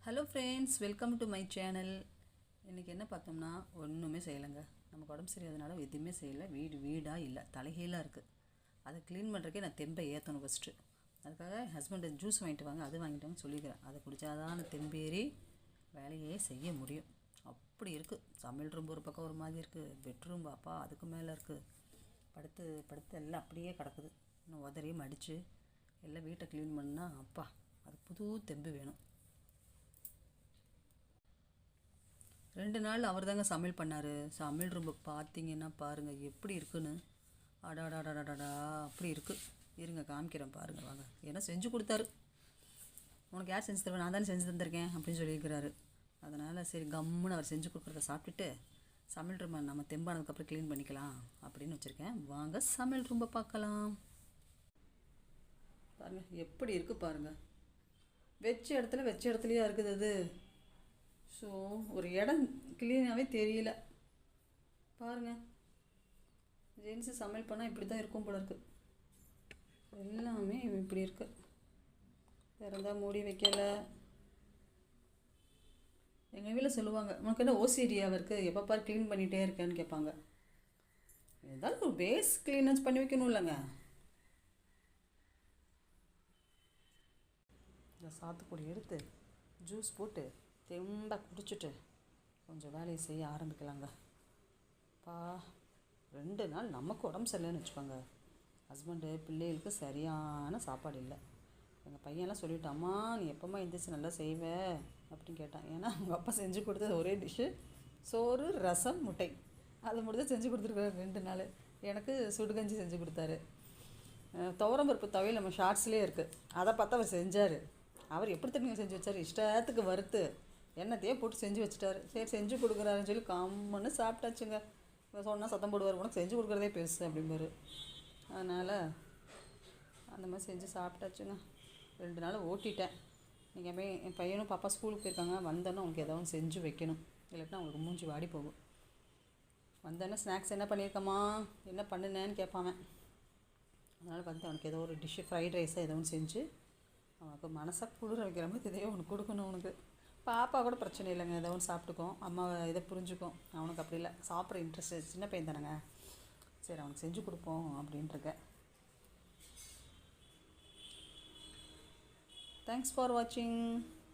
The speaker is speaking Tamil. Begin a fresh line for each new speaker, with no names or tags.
Hello friends, welcome to my channel. இன்றைக்கி என்ன பார்த்தோம்னா ஒன்றுமே செய்யலைங்க. நமக்கு உடம்பு சரியாதனால எதுவுமே செய்யலை. வீடாக இல்லை, தலைகீழாக இருக்குது. அதை க்ளீன் பண்ணுறதுக்கே நான் தெம்பை ஏற்றணும் ஃபஸ்ட்டு. அதுக்காக ஹஸ்பண்டு ஜூஸ் வாங்கிட்டு வாங்க, அது வாங்கிட்டோம்னு சொல்லிக்கிறேன். அதை குடித்தாதான் நான் தெம்பேறி வேலையே செய்ய முடியும். அப்படி இருக்குது. சமையல் ரூம் ஒரு பக்கம் ஒரு மாதிரி இருக்குது, பெட்ரூம் பாப்பா அதுக்கு மேலே இருக்குது. படுத்து எல்லாம் அப்படியே கிடக்குது. இன்னும் உதறியும் அடித்து எல்லாம் வீட்டை க்ளீன் பண்ணால் அப்பா அது புது தெம்பு வேணும். 2 நாள் அவர் தாங்க சமையல் பண்ணார். சமையல் ரூம் பார்த்தீங்கன்னா பாருங்கள் எப்படி இருக்குன்னு. அடாடாடாடாடா அப்படி இருக்குது. இருங்க காமிக்கிறேன் பாருங்கள், வாங்க. ஏன்னா செஞ்சு கொடுத்தாரு. உனக்கு யார் செஞ்சு தருவேன், நான் தானே செஞ்சு தந்திருக்கேன் அப்படின்னு சொல்லியிருக்கிறாரு. அதனால் சரி கம்முன்னு அவர் செஞ்சு கொடுக்குறத சாப்பிட்டுட்டு சமையல் ரூமை நம்ம தெம்பானதுக்கப்புறம் க்ளீன் பண்ணிக்கலாம் அப்படின்னு வச்சுருக்கேன். வாங்க சமையல் ரூமை பார்க்கலாம். பாருங்கள் எப்படி இருக்குது பாருங்கள். வச்ச இடத்துலையா இருக்குது அது. ஸோ ஒரு இடம் க்ளீனாகவே தெரியல பாருங்கள். ஜென்ஸு சமையல் பண்ணால் இப்படி தான் இருக்கும் போல இருக்குது. எல்லாமே இப்படி இருக்குது. திறந்தா மூடி வைக்கலை. எங்கள் வீட்டில் சொல்லுவாங்க, உனக்கு என்ன ஓசிடியாக இருக்குது, எப்போ பாரு க்ளீன் பண்ணிகிட்டே இருக்கேன்னு கேட்பாங்க. ஏதாவது ஒரு பேஸ் க்ளீனஸ் பண்ணி வைக்கணும் இல்லைங்க. இந்த சாத்துக்குடி எடுத்து ஜூஸ் போட்டு தெம்பாக குடிச்சிட்டு கொஞ்சம் வேலையை செய்ய ஆரம்பிக்கலாங்க. 2 நாள் நமக்கு உடம்பு சரியில்லைன்னு வச்சுக்கோங்க. ஹஸ்பண்டு பிள்ளைகளுக்கு சரியான சாப்பாடு இல்லை. எங்கள் பையன்லாம் சொல்லிவிட்டு, அம்மா நீ எப்போம்மா எந்திரிச்சு நல்லா செய்வே அப்படின்னு கேட்டான். ஏன்னா அவங்க அப்பா செஞ்சு கொடுத்தது ஒரே டிஷ்ஷு சோறு ரசம் முட்டை. அது மட்டும் தான் செஞ்சு கொடுத்துருக்காரு 2 நாள். எனக்கு சுடுகஞ்சி செஞ்சு கொடுத்தாரு. துவரம் பருப்பு துவையல் நம்ம ஷார்ட்ஸ்லேயே இருக்குது, அதை பார்த்து அவர் செஞ்சார். அவர் எப்படி தண்ணி செஞ்சு வச்சார், இஷ்டத்துக்கு வறுத்து எண்ணத்தையே போட்டு செஞ்சு வச்சுட்டாரு. சரி செஞ்சு கொடுக்குறாருன்னு சொல்லி கம்முன்னு சாப்பிட்டாச்சுங்க. சொன்னால் சத்தம் போடுவார், உனக்கு செஞ்சு கொடுக்குறதே பெருசு அப்படிம்பாரு. அதனால் அந்த மாதிரி செஞ்சு சாப்பிட்டாச்சுங்க. 2 நாள் ஓட்டிட்டேன். நீங்கள் என் பையனும் பாப்பா ஸ்கூலுக்கு போயிருக்காங்க. வந்தோன்னே அவங்களுக்கு ஏதாவது செஞ்சு வைக்கணும், இல்லாட்டினா அவங்களுக்கு மூஞ்சி வாடி போகும். வந்தோன்னே ஸ்நாக்ஸ் என்ன பண்ணியிருக்கம்மா, என்ன பண்ணுனேன்னு கேட்பாங்க. அதனால் வந்து அவனுக்கு ஏதோ ஒரு டிஷ்ஷு ஃப்ரைட் ரைஸாக ஏதோ ஒன்று செஞ்சு அவனுக்கு மனசாக குளிர வைக்கிற மாதிரி இதையே ஒன்று கொடுக்கணும். அவனுக்கு பாப்பா கூட பிரச்சனை இல்லைங்க, ஏதோ ஒன்று சாப்பிட்டுக்கும், அம்மா இதை புரிஞ்சுக்கும். அவனுக்கு அப்படி இல்லை, சாப்பிட்ற இன்ட்ரெஸ்ட், சின்ன பையன் தானேங்க. சரி அவனுக்கு செஞ்சு கொடுப்போம் அப்படின்ட்டுருக்கேன். தேங்க்ஸ் ஃபார் வாட்சிங்.